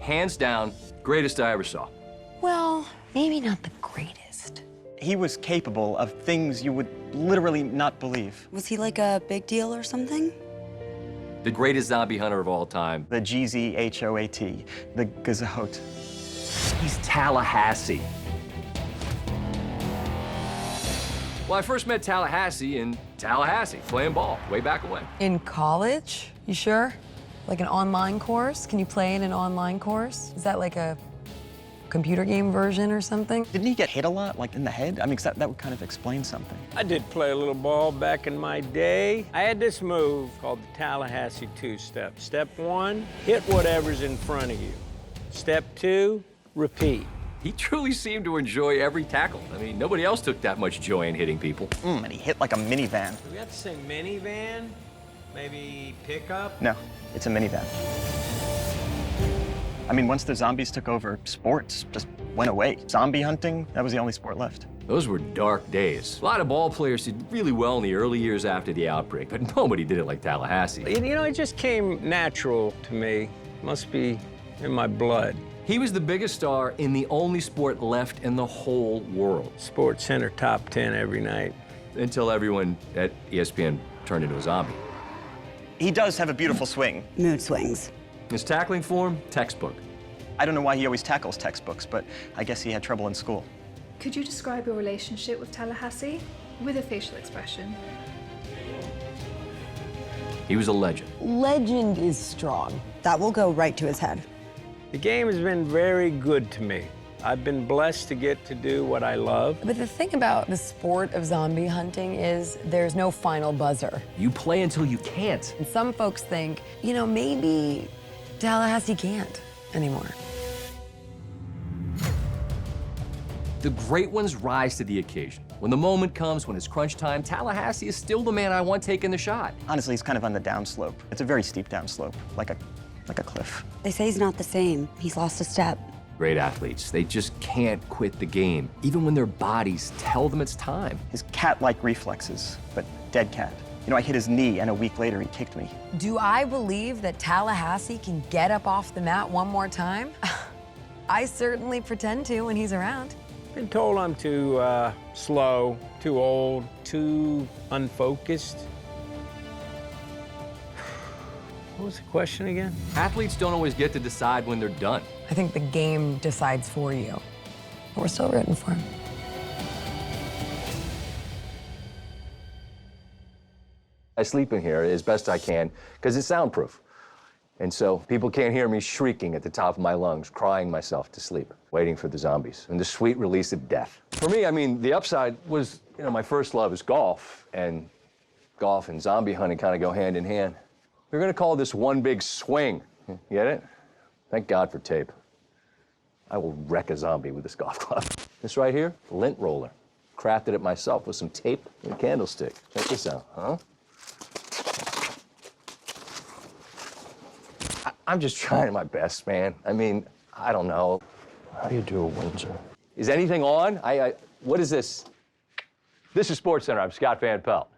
hands down, greatest I ever saw. Well, maybe not the greatest. He was capable of things you would literally not believe. Was he like a big deal or something? The greatest zombie hunter of all time. The GZHOAT, the Gazote. He's Tallahassee. Well, I first met Tallahassee in Tallahassee, playing ball, way back when. In college? You sure? Like an online course? Can you play in an online course? Is that like a computer game version or something? Didn't he get hit a lot, like in the head? I mean, 'cause that would kind of explain something. I did play a little ball back in my day. I had this move called the Tallahassee two-step. Step one, hit whatever's in front of you. Step two, repeat. He truly seemed to enjoy every tackle. I mean, nobody else took that much joy in hitting people. And he hit like a minivan. Do we have to say minivan? Maybe pickup? No, it's a minivan. I mean, once the zombies took over, sports just went away. Zombie hunting, that was the only sport left. Those were dark days. A lot of ball players did really well in the early years after the outbreak, but nobody did it like Tallahassee. You know, it just came natural to me. Must be in my blood. He was the biggest star in the only sport left in the whole world. Sports Center top 10 every night. Until everyone at ESPN turned into a zombie. He does have a beautiful swing. Mood swings. His tackling form, textbook. I don't know why he always tackles textbooks, but I guess he had trouble in school. Could you describe your relationship with Tallahassee with a facial expression? He was a legend. Legend is strong. That will go right to his head. The game has been very good to me. I've been blessed to get to do what I love. But the thing about the sport of zombie hunting is there's no final buzzer. You play until you can't. And some folks think, you know, maybe Tallahassee can't anymore. The great ones rise to the occasion. When the moment comes, when it's crunch time, Tallahassee is still the man I want taking the shot. Honestly, he's kind of on the downslope. It's a very steep downslope, like a cliff. They say he's not the same. He's lost a step. Great athletes, they just can't quit the game, even when their bodies tell them it's time. His cat-like reflexes, but dead cat. You know, I hit his knee, and a week later, he kicked me. Do I believe that Tallahassee can get up off the mat one more time? I certainly pretend to when he's around. Been told I'm too slow, too old, too unfocused. What was the question again? Athletes don't always get to decide when they're done. I think the game decides for you. But we're still rooting for him. I sleep in here as best I can because it's soundproof. And so people can't hear me shrieking at the top of my lungs, crying myself to sleep, waiting for the zombies and the sweet release of death. For me, I mean, the upside was, you know, my first love is golf, and zombie hunting kind of go hand in hand. We're gonna call this one big swing. Get it? Thank God for tape. I will wreck a zombie with this golf club. This right here, lint roller. Crafted it myself with some tape and a candlestick. Check this out, huh? I'm just trying my best, man. I mean, I don't know. How do you do a Windsor? Is anything on? What is this? This is SportsCenter. I'm Scott Van Pelt.